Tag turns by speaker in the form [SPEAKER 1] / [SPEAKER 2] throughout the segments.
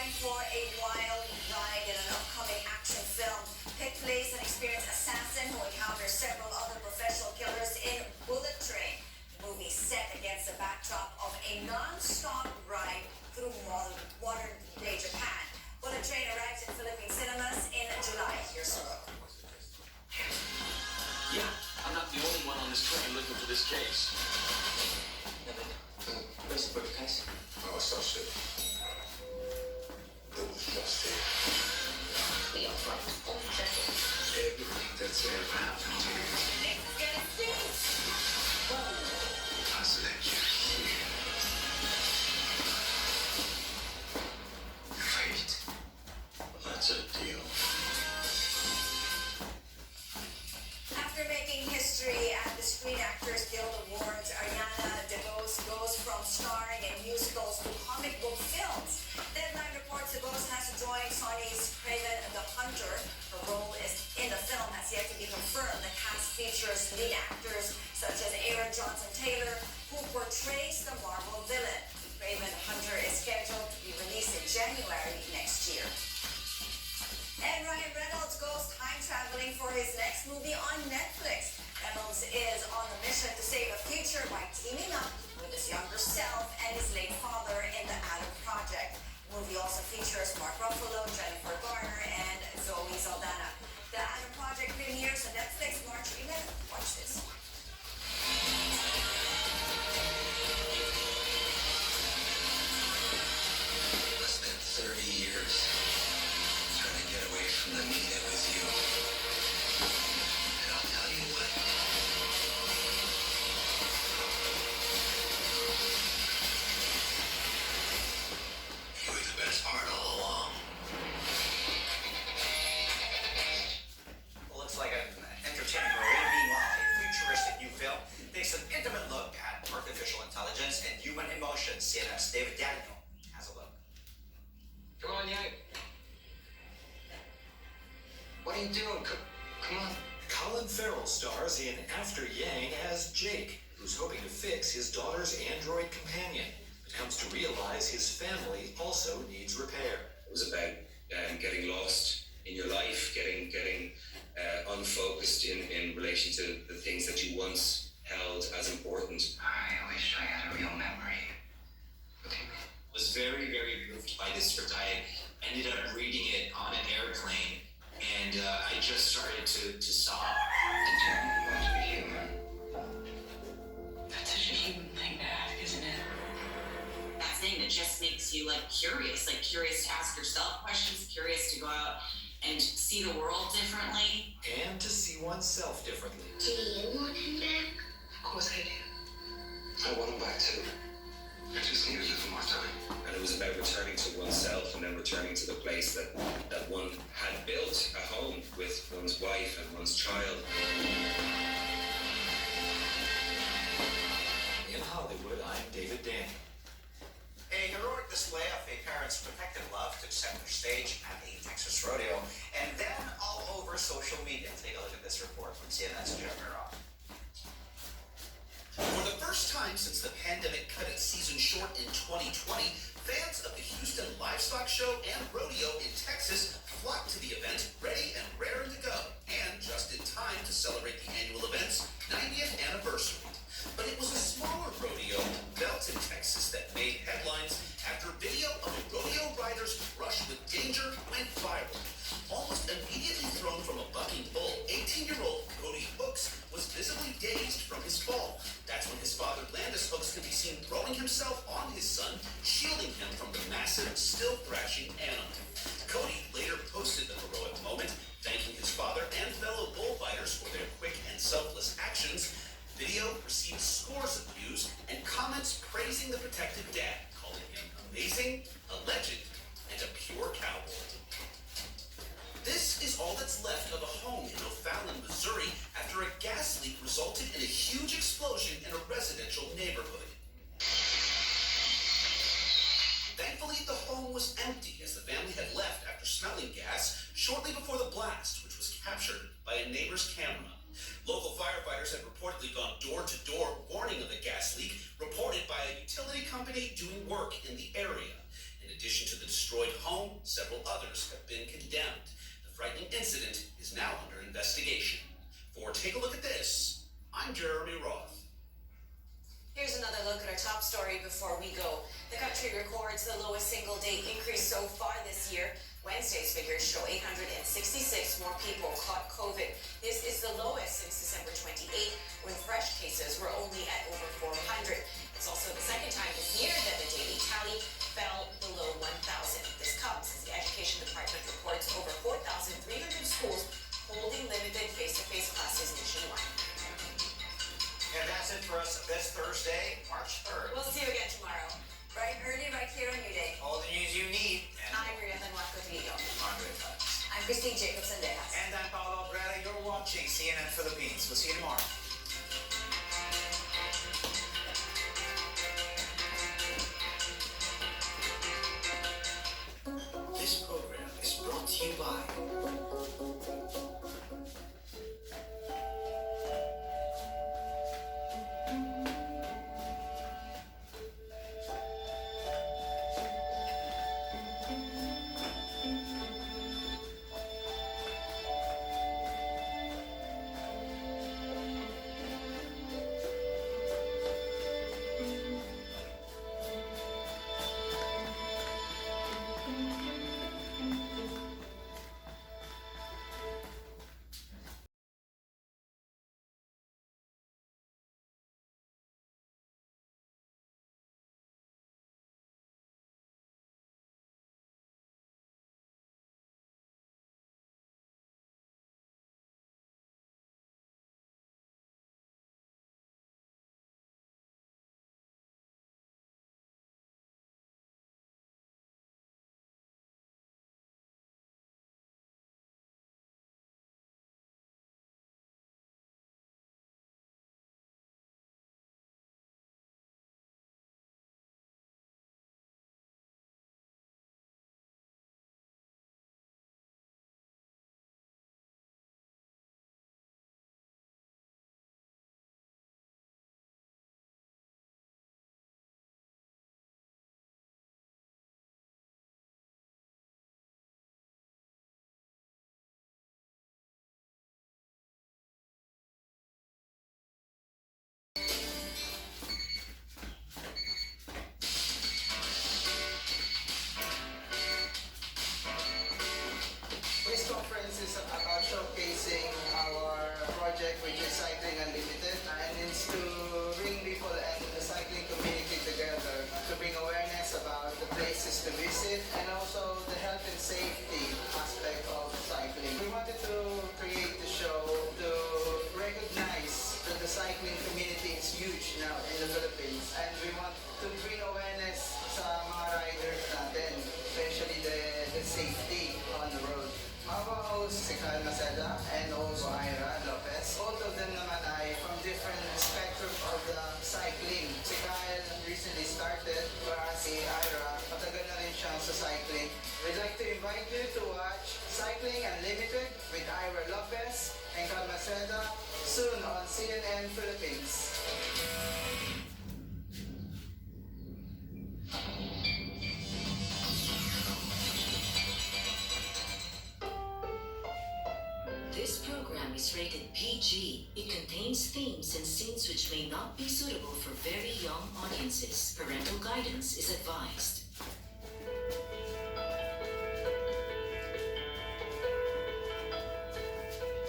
[SPEAKER 1] time for a wild ride in an upcoming action film. Pick place and experience assassin who encounters several other professional killers in Bullet Train. The movie set against the backdrop of a non-stop ride through modern-day Japan. Bullet Train arrives in Philippine cinemas in July. Here's a look.
[SPEAKER 2] Yeah, I'm not the only one on this train looking for this case. Where's the briefcase?
[SPEAKER 3] Oh, it's so shit.
[SPEAKER 2] The upright, unsettled.
[SPEAKER 3] Everything that's ever happened to you.
[SPEAKER 1] Nick's gonna see.
[SPEAKER 3] Has led you here. Fate. That's a deal.
[SPEAKER 1] After making history at the Screen Actors Guild Awards, Ariana DeBose goes from starring in musicals to comic book films. Deadline reports DeBose has joined Sony's Craven the Hunter. Her role in the film has yet to be confirmed. The cast features lead actors such as Aaron Johnson Taylor, who portrays the Marvel villain. Craven the Hunter is scheduled to be released in January next year. And Ryan Reynolds goes time traveling for his next movie on Netflix. Reynolds is on a mission to save the future by teaming up with his younger self and his late father in the Adam Project. The movie also features Mark Ruffalo, Jennifer Garner, and Zoe Saldana. The Adam Project premieres on Netflix March 11th. Watch this.
[SPEAKER 3] I spent 30 years trying to get away from the media with you. And I'll tell you what. You were the best part all along.
[SPEAKER 4] Well, looks like an entertaining parade. Meanwhile, a futuristic new film takes an intimate look at artificial intelligence and human emotions. CNN's David Daniel has a look.
[SPEAKER 2] Come on, Yang. What are you doing? Come on.
[SPEAKER 5] Colin Farrell stars in After Yang as Jake, who's hoping to fix his daughter's android companion, but comes to realize his family also needs repair.
[SPEAKER 6] It was about getting lost in your life, getting unfocused in relation to the things that you once held as important.
[SPEAKER 3] I wish I had a real memory.
[SPEAKER 6] I was very, very moved by this script. I ended up reading it on an airplane, and I just started to sob.
[SPEAKER 3] Determined not to be human.
[SPEAKER 7] That's such a human thing to have, isn't it?
[SPEAKER 8] That thing that just makes you curious to ask yourself questions, curious to go out and see the world differently.
[SPEAKER 5] And to see oneself differently.
[SPEAKER 7] Do you want him back?
[SPEAKER 3] Of course I do. I want him back too. I just need a little more time.
[SPEAKER 6] And it was about returning to oneself and then returning to the place that one had built a home with one's wife and one's child.
[SPEAKER 5] In Hollywood, I'm David Daniel.
[SPEAKER 4] A heroic display of a parent's protective love took center stage at a Texas rodeo, and then all over social media. Take a look at this report from CNN's Jeremy Roth.
[SPEAKER 9] For the first time since the pandemic cut its season short in 2020, fans of the Houston Livestock Show and Rodeo in Texas flocked to the event, ready and raring to go, and just in time to celebrate the annual event's 90th anniversary. But it was a smaller rodeo, Belton, Texas, that made headlines after video of a rodeo rider's brush with danger went viral. Almost immediately thrown from a bucking bull, 18-year-old Cody Hooks was visibly dazed from his fall. That's when his father Landis Hooks could be seen throwing himself on his son, shielding him from the massive, still thrashing animal. Cody later posted the heroic moment, thanking his father and fellow bullfighters for their quick and selfless actions. Video received scores of views and comments praising the protective dad, calling him amazing, a legend, and a pure cowboy. This is all that's left of a home in O'Fallon, Missouri, after a gas leak resulted in a huge explosion in a residential neighborhood. Thankfully, the home was empty as the family had left after smelling gas shortly before the blast, which was captured by a neighbor's camera. Local firefighters had reportedly gone door to door warning of a gas leak reported by a utility company doing work in the area. In addition to the destroyed home, several others have been condemned. The frightening incident is now under investigation. For Take a Look at This, I'm Jeremy Roth.
[SPEAKER 1] Here's another look at our top story before we go. The country records the lowest single-day increase so far this year. Wednesday's figures show 866 more people caught COVID. This is the lowest since December 28, when fresh cases were only at over 400. It's also the second time this year that the daily tally fell below 1,000. This comes as the Education Department reports over 4,300 schools holding limited face-to-face classes nationwide.
[SPEAKER 4] And that's it for us this Thursday, March 3rd.
[SPEAKER 1] We'll see you again tomorrow, bright and early, right here on New Day.
[SPEAKER 4] All the news you need. And
[SPEAKER 1] I'm Maria Manuel Cotillo.
[SPEAKER 4] Andre Times.
[SPEAKER 1] I'm Christine Jacobson-Dejas.
[SPEAKER 4] And I'm Paolo Brera. You're watching CNN Philippines. We'll see you tomorrow.
[SPEAKER 9] This program is brought to you by
[SPEAKER 10] This conference is about showcasing our project, which is Cycling Unlimited, and it's to bring people and the cycling community together to bring awareness about the places to visit and also the health and safety aspect of cycling. We wanted to create the show to recognize that the cycling community is huge now in the Philippines, and we want to bring awareness sa mga riders natin, especially the safety on the road. Our host si Kyle Maceda and also Ira Lopez. Both of them naman ay from different spectrum of the cycling. Si Kyle recently started, whereas si Ira, matagal na rin siyang sa cycling. We'd like to invite you to watch Cycling Unlimited with Ira Lopez and Kyle Maceda soon on CNN Philippines.
[SPEAKER 11] This program is rated PG. It contains themes and scenes which may not be suitable for very young audiences. Parental guidance is advised.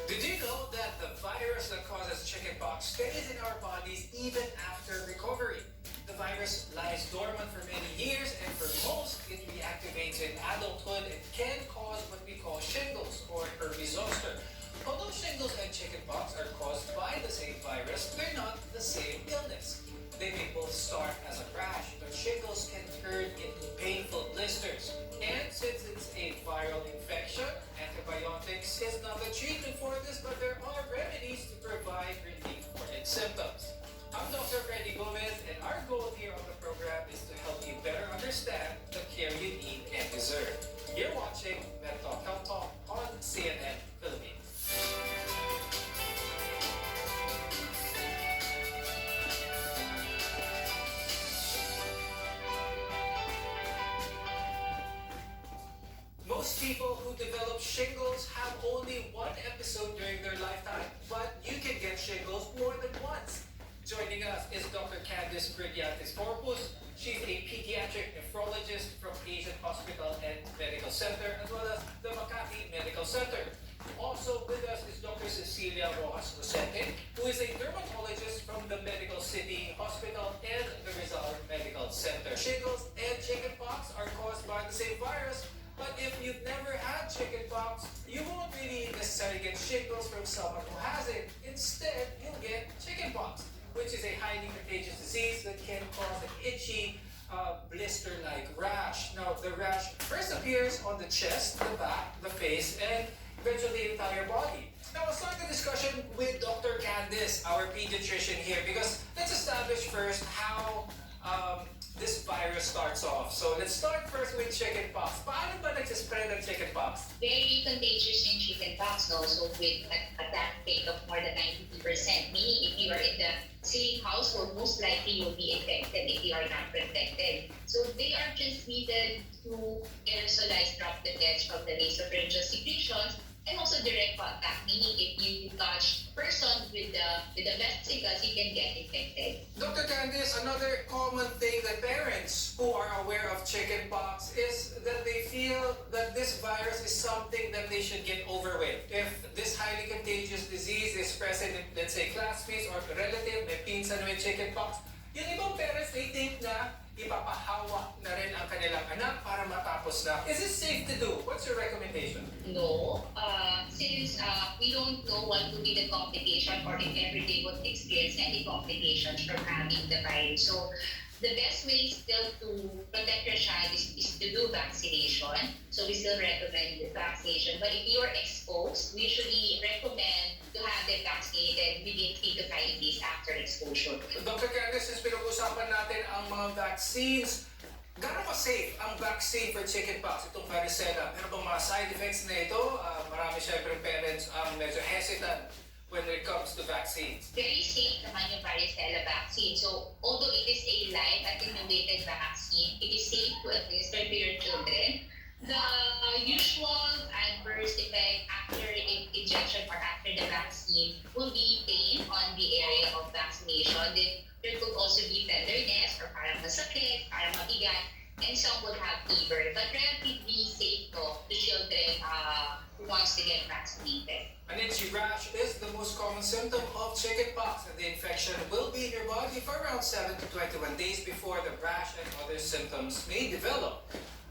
[SPEAKER 12] Did you know that the virus that causes chickenpox stays in our bodies even after recovery? The virus lies dormant for many years, and for most, it reactivates in adulthood and can cause what we call shingles or herpes zoster. Although shingles and chickenpox are caused by the same virus, they're not the same illness. They may both start as a rash, but shingles can turn into painful blisters. And since it's a viral infection, antibiotics is not the treatment for this, but there are remedies to provide relief for its symptoms. I'm Dr. Freddy Gomez, and our goal here on the program is to help you better understand the care you need and deserve. You're watching MedTalk Health Talk on CNN Philippines. Most people who develop shingles have only one episode during their lifetime, but you can get shingles more than once. Joining us is Dr. Candice Corpus. She's a pediatric nephrologist from Asian Hospital and Medical Center, as well as the Makati Medical Center. Also with us is Dr. Cecilia Rojas Rosente, who is a dermatologist from the Medical City Hospital and the Rizal Medical Center. Shingles and chickenpox are caused by the same virus, but if you've never had chickenpox, you won't really necessarily get shingles from someone who has it. Instead, you'll get chickenpox, which is a highly contagious disease that can cause an itchy, blister-like rash. Now, the rash first appears on the chest, the back, the face, and eventually the entire body. Now, I'll start the discussion with Dr. Candice, our pediatrician here, because let's establish first how this virus starts off. So let's start first with chickenpox. Paano ba nagsispread ang chickenpox?
[SPEAKER 13] Very contagious in chickenpox, no? So with attack rate of more than 92%, meaning if you are in the same household, most likely you'll be infected if you are not protected. So they are transmitted through aerosolized droplets from the nasopharyngeal secretions and also direct contact, meaning if you touch a person with the vesicles, you can get infected.
[SPEAKER 12] Dr. Candice, another common thing that parents who are aware of chickenpox is that they feel that this virus is something that they should get over with. If this highly contagious disease is present in, let's say, classmates or relative, may pinsan with chickenpox, yung ibang parents, they think na ipapahawak na rin ang kanilang anak para matapos na. Is this safe to do? What's your recommendation?
[SPEAKER 13] No, since we don't know what would be the complication or if ever they would experience any complications from having the virus. So the best way still to protect your child is to do vaccination. So we still recommend the vaccination. But if you are exposed, we usually recommend to have them vaccinated within 3 to 5 days after exposure.
[SPEAKER 12] Dr. Candice, since pinag-usapan natin ang mga vaccines, gano'n ka-safe ang vaccine for chickenpox, itong varicella? Meron bang mga side effects na ito? Marami syempre parents ang medyo hesitant when it comes to vaccines.
[SPEAKER 13] Very safe naman yung varicella vaccine. So, although it is a live attenuated vaccine, it is safe to administer to your children. The usual adverse effect after injection or after the vaccine will be pain on the area of vaccination. Then there could also be tenderness or parang masakit, parang mabigat, and some would have fever. But relatively safe to children who wants to get vaccinated.
[SPEAKER 12] An itchy rash is the most common symptom of chickenpox, and the infection will be in your body for around 7 to 21 days before the rash and other symptoms may develop.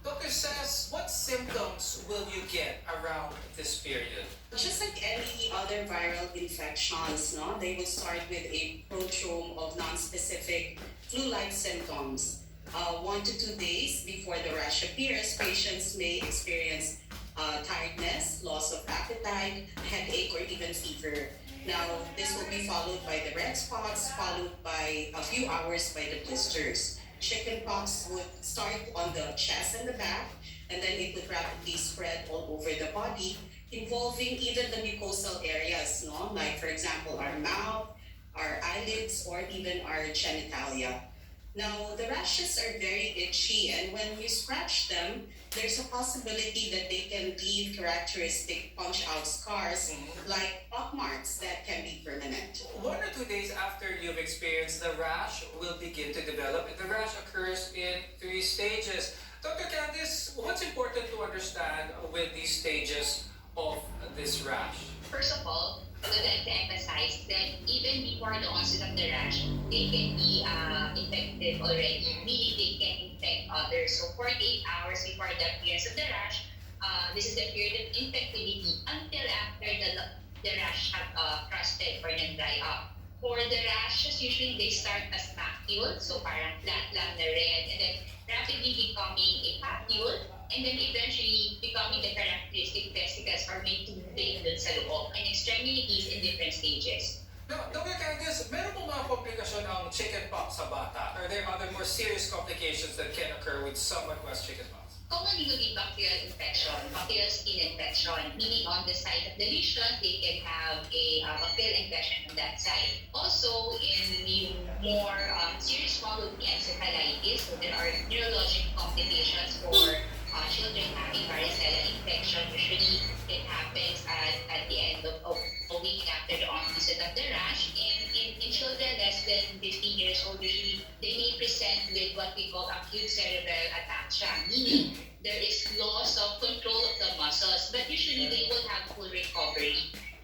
[SPEAKER 12] Doctor says, what symptoms will you get around this period?
[SPEAKER 14] Just like any other viral infections, no, they will start with a prodrome of non-specific flu-like symptoms. 1 to 2 days before the rash appears, patients may experience tiredness, loss of appetite, headache, or even fever. Now, this will be followed by the red spots, followed by a few hours by the blisters. Chickenpox would start on the chest and the back, and then it would rapidly spread all over the body, involving even the mucosal areas, no? Like, for example, our mouth, our eyelids, or even our genitalia. Now, the rashes are very itchy, and when you scratch them, there's a possibility that they can leave characteristic punch-out scars, like pock marks that can be permanent.
[SPEAKER 12] 1 or 2 days after you've experienced the rash will begin to develop, and the rash occurs in 3 stages. Dr. Candice, what's important to understand with these stages of this rash?
[SPEAKER 13] First of all, I would like to emphasize that even before the onset of the rash, they can be infected already, meaning they can infect others. So 48 hours before the appearance of the rash, this is the period of infectivity until after the rash have crusted or dry up. For the rashes, usually they start as macule, so parang flat lang na red, and then rapidly becoming a papule, and then eventually becoming the characteristic vesicles or may tubig dun sa loob, and extremities in different stages.
[SPEAKER 12] Now, Dr. Candice, meron po mga komplikasyon ang chickenpox sa bata? Are there other more serious complications that can occur with someone who has chickenpox?
[SPEAKER 13] Commonly would be bacterial infection, bacterial skin infection, meaning on the site of the lesion, they can have a bacterial infection on that side. Also, in the more serious one would be encephalitis, so there are neurologic complications for children having varicella infection. we call acute cerebral ataxia, meaning there is loss of control of the muscles, but usually they will have full recovery.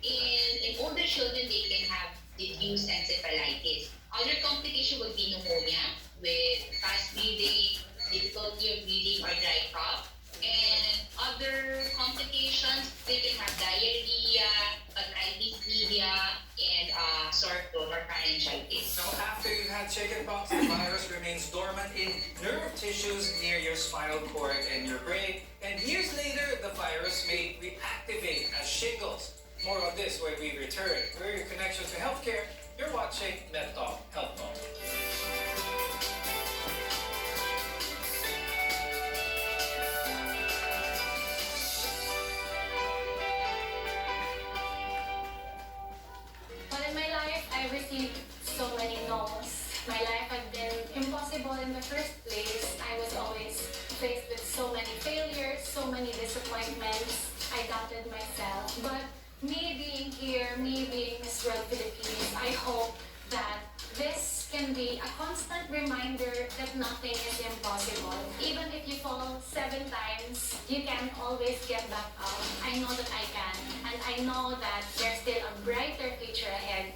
[SPEAKER 13] In older children, they can have diffuse encephalitis. Other complication would be pneumonia with fast breathing, difficulty of breathing, or dry cough. And other complications, they can have diarrhea, otitis media, and sore throat or pharyngitis.
[SPEAKER 12] Now, after you've had chickenpox, the virus remains dormant in nerve tissues near your spinal cord and your brain. And years later, the virus may reactivate as shingles. More on this when we return. We're your connection to healthcare. You're watching Med Talk Health Talk.
[SPEAKER 15] Well, in my life, I received so many no's. My life had been impossible in the first place. I was always faced with so many failures, so many disappointments. I doubted myself. But me being here, me being Miss World Philippines, I hope that this can be a constant reminder that nothing is impossible. Even if you fall 7 times, you can always get back up. I know that I can, and I know that there's still a brighter future ahead.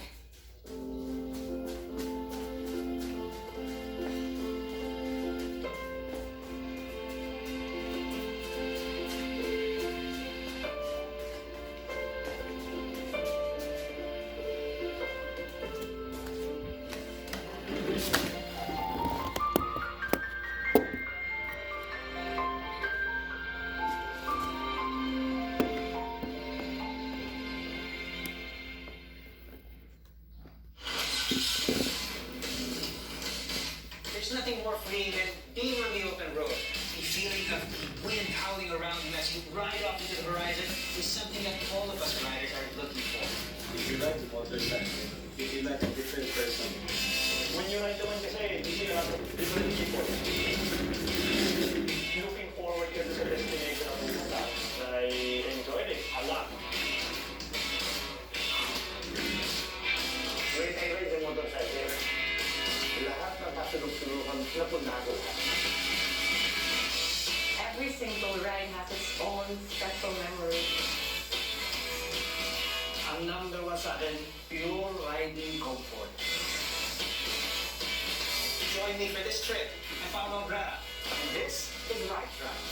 [SPEAKER 12] There's nothing more freeing than being on the open road. The feeling of the wind howling around you as you ride off into the horizon is something that all of us riders are looking for.
[SPEAKER 16] If you like the motorcycle, you feel like a different person. When you ride the one kasi, you see a lot of different people. Looking forward to the destination of the start. I enjoyed it a lot. When I ride the motorcycle, lahat ng kasulog-sulukan napunta ko.
[SPEAKER 17] Every single ride has its own special memory.
[SPEAKER 16] Ang number one sa akin, pure riding comfort.
[SPEAKER 12] Join me for this trip. I'm Paulo Brada, and this is Ride Drive.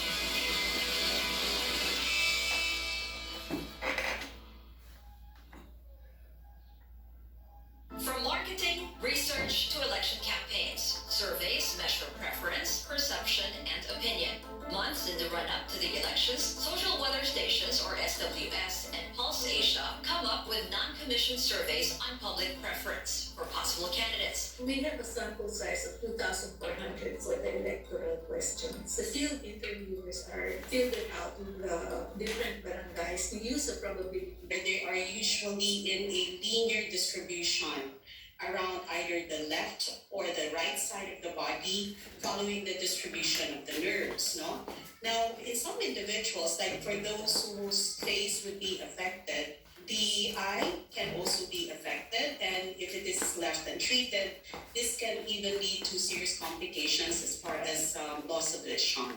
[SPEAKER 1] From marketing, research to election campaigns, surveys measure preference, perception, and opinion. Months in the run-up to the elections, social weather stations, or SWS, and Pulse Asia come up with non-commissioned surveys on public preference for possible candidates.
[SPEAKER 18] We have a sample size of 2,400 for the electoral questions. The field interviewers are fielded out in the different barangays to use a probability.
[SPEAKER 14] They are usually in a linear distribution around either the left or the right side of the body, following the distribution of the nerves, no? Now, in some individuals, like for those whose face would be affected, the eye can also be affected, and if it is left untreated, this can even lead to serious complications as far as loss of vision.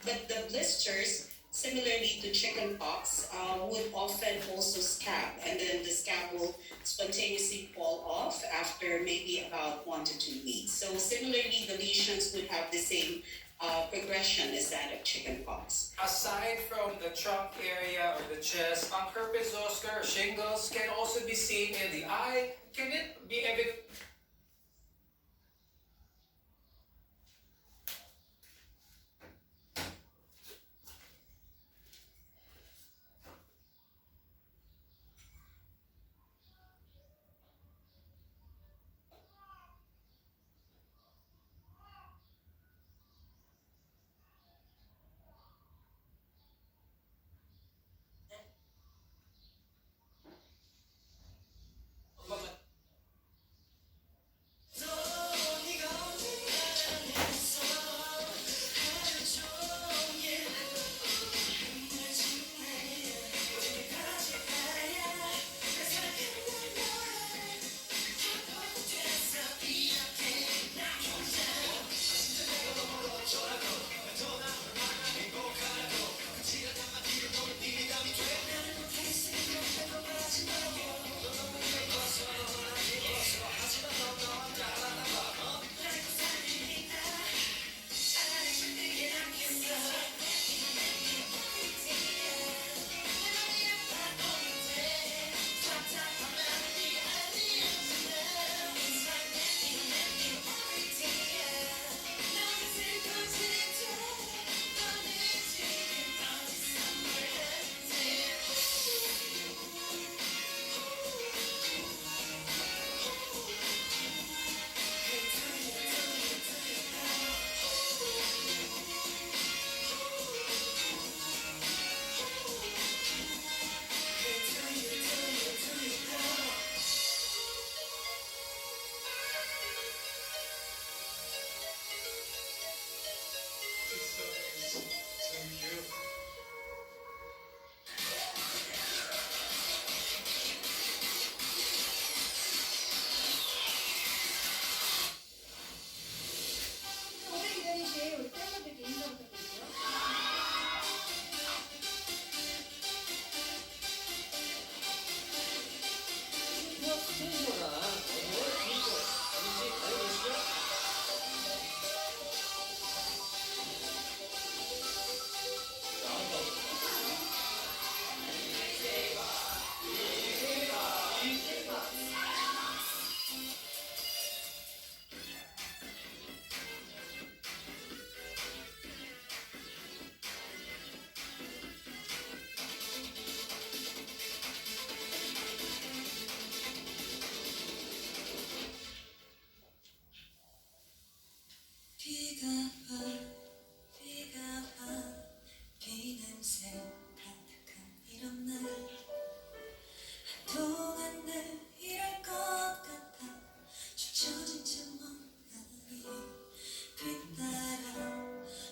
[SPEAKER 14] But the blisters, similarly to chickenpox, would often also scab, and then the scab will spontaneously fall off after maybe about 1 to 2 weeks. So similarly, the lesions would have the same progression as that of chickenpox.
[SPEAKER 12] Aside from the trunk area or the chest, herpes zoster or shingles can also be seen in the eye. Can it be evident?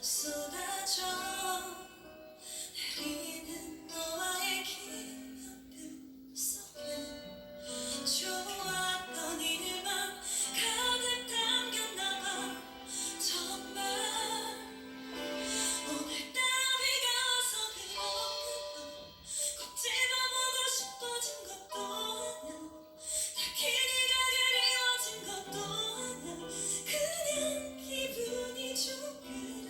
[SPEAKER 1] 쏟아져 내리는 너와의 기억들 속에 좋았던 일만 가득 담겼나 봐. 정말 오늘따라 비가 와서 그런가 봐. 꼭 집어보고 싶어진 것도 아냐. 딱히 네가 그리워진 것도 아냐. 그냥 기분이 좋길래.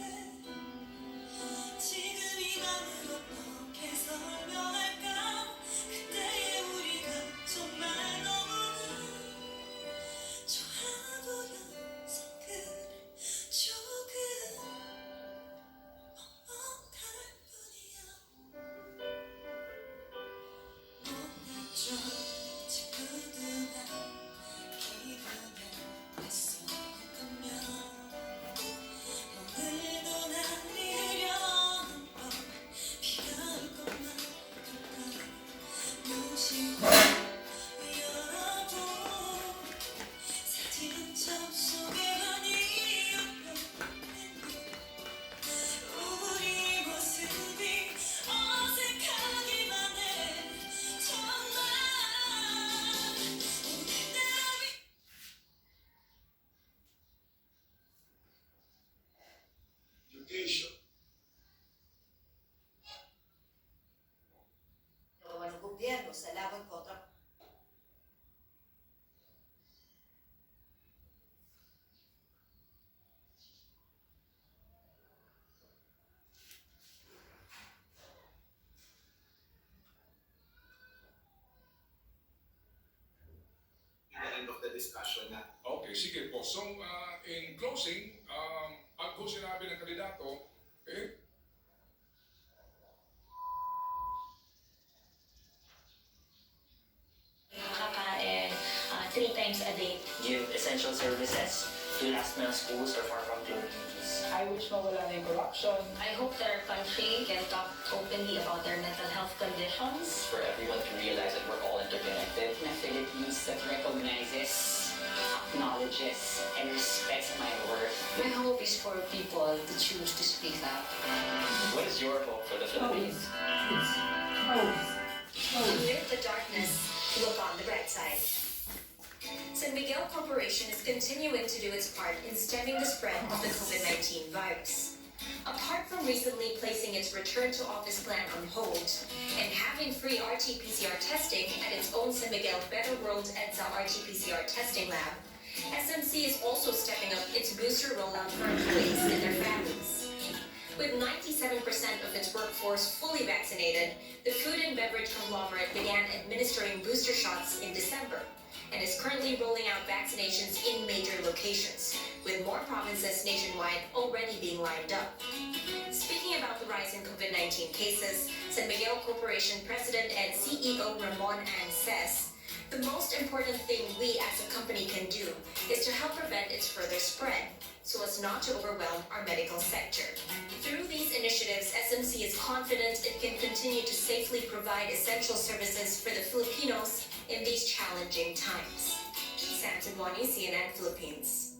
[SPEAKER 1] 지금 이 맘을 어떻게 설명할까. 그때의 우리가 정말 너무나 좋아 보여서 그래. 조금 먹먹할 뿐이야. 못났죠 친구들아. 기분에 있었다면 오늘도 날이 흐려는 밤. 비가 올 것만 같아. 무심코 열어본 사진 접속에 많이 옆에 우리 모습이 어색하기만 해. 정말 오늘따라
[SPEAKER 2] Education.
[SPEAKER 1] ng gobyerno sa laban kontra
[SPEAKER 9] The end of the discussion na.
[SPEAKER 19] Okay, sige po. So, in closing, pag po sinabi ng kandidato,
[SPEAKER 17] Nakakain 3 times a day.
[SPEAKER 20] Give essential services to last mile schools or far from communities.
[SPEAKER 12] I wish mawala na yung corruption.
[SPEAKER 17] I hope that our country can talk openly about their mental health conditions.
[SPEAKER 20] For everyone to realize that we're all interconnected.
[SPEAKER 7] Na Philippines that recognizes, acknowledges, and respects my worth.
[SPEAKER 11] My hope is for people to choose to speak up.
[SPEAKER 20] What is your hope for the Philippines?
[SPEAKER 1] Amid the darkness, look on the bright side. San Miguel Corporation is continuing to do its part in stemming the spread of the COVID-19 virus. Apart from recently placing its return to office plan on hold and having free RT-PCR testing at its own San Miguel Better World EDSA RT-PCR testing lab, SMC is also stepping up its booster rollout for employees and their families. With 97% of its workforce fully vaccinated, the food and beverage conglomerate began administering booster shots in December and is currently rolling out vaccinations in major locations, with more provinces nationwide already being lined up. Speaking about the rise in COVID-19 cases, San Miguel Corporation President and CEO Ramon Ang says, the most important thing we as a company can do is to help prevent its further spread, so as not to overwhelm our medical sector. Through these initiatives, SMC is confident it can continue to safely provide essential services for the Filipinos in these challenging times. Sam Taboni, CNN Philippines.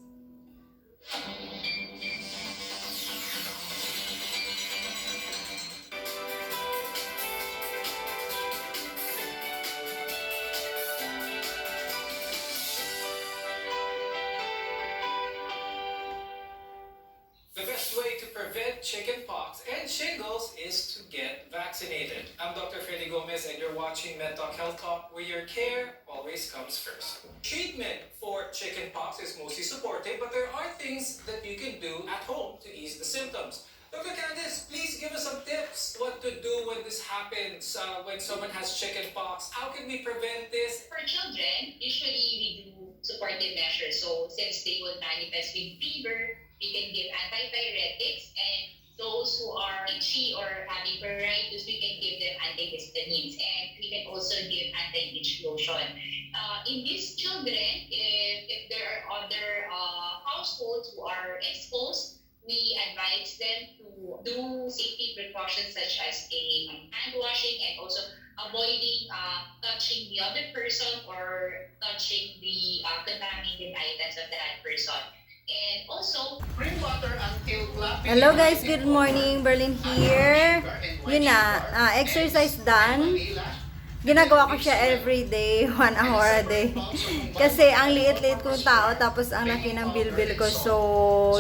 [SPEAKER 12] The best way to prevent chickenpox and shingles is to get vaccinated. I'm Dr. Freddy Gomez and you're watching MedTalk Health Talk, where your care always comes first. Treatment for chickenpox is mostly supportive, but there are things that you can do at home to ease the symptoms. Dr. Candice, please give us some tips what to do when this happens, when someone has chickenpox. How can we prevent this?
[SPEAKER 13] For children, usually we do supportive measures. So since they would manifest with fever, we can give antipyretics, and those who are itchy or having pruritus, we can give them antihistamines, and we can also give anti-itch lotion. In these children, if there are other households who are exposed, we advise them to do safety precautions such as hand washing and also avoiding touching the other person or touching the contaminated items of that person. And also,
[SPEAKER 21] Hello guys, good morning. Berlyn here. Yun na, exercise done. Ginagawa ko siya every day, 1 hour a day. Kasi ang liit-liit kong tao, tapos ang laki ng bilbil ko. So,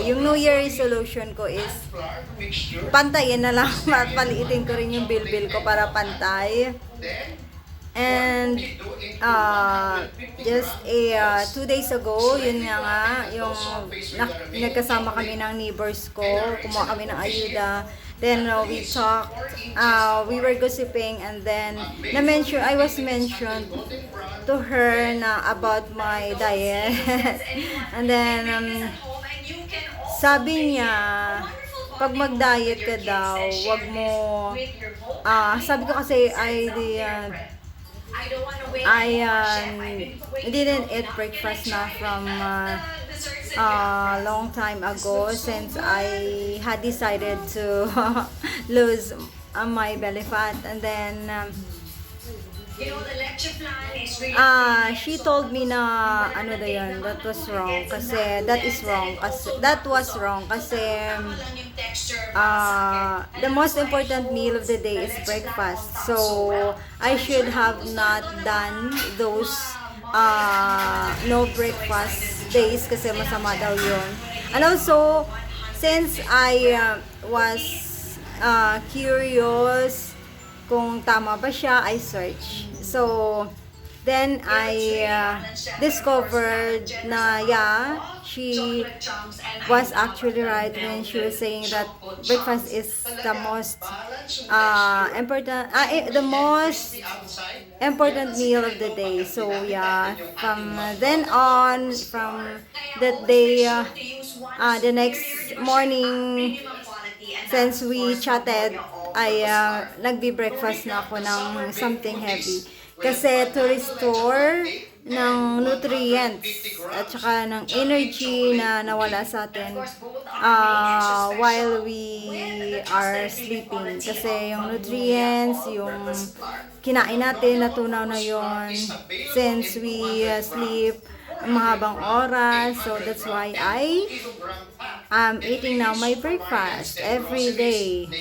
[SPEAKER 21] yung New Year resolution ko is pantayin na lang at paliitin ko rin yung bilbil ko para pantay. And just 2 days ago, yun nga yung nagkasama kami ng neighbors ko, kumuha kami ng ayuda. Then we talked, we were gossiping, and then I was mentioned to her na about my diet. And then sabi niya, pag mag-diet ka daw, wag mo, sabi ko kasi I didn't eat breakfast na from long time ago, since I had decided to lose my belly fat. And then she told me na ano daw yun, that was wrong kasi that was wrong kasi the most important meal of the day is breakfast, so I should have not done those no breakfast days kasi masama daw yun. And also, since I was curious kung tama ba siya, I searched. So then I discovered na she was actually right when she was saying that breakfast is the most important meal of the day. So from then on, from that day, the next morning, since we chatted, ay nagbi-breakfast na ako ng something heavy. Kasi to restore ng nutrients at saka ng energy na nawala sa atin while we are sleeping. Kasi yung nutrients, yung kinain natin, natunaw na yon since we sleep mahabang oras. So that's why I am eating now my breakfast every day.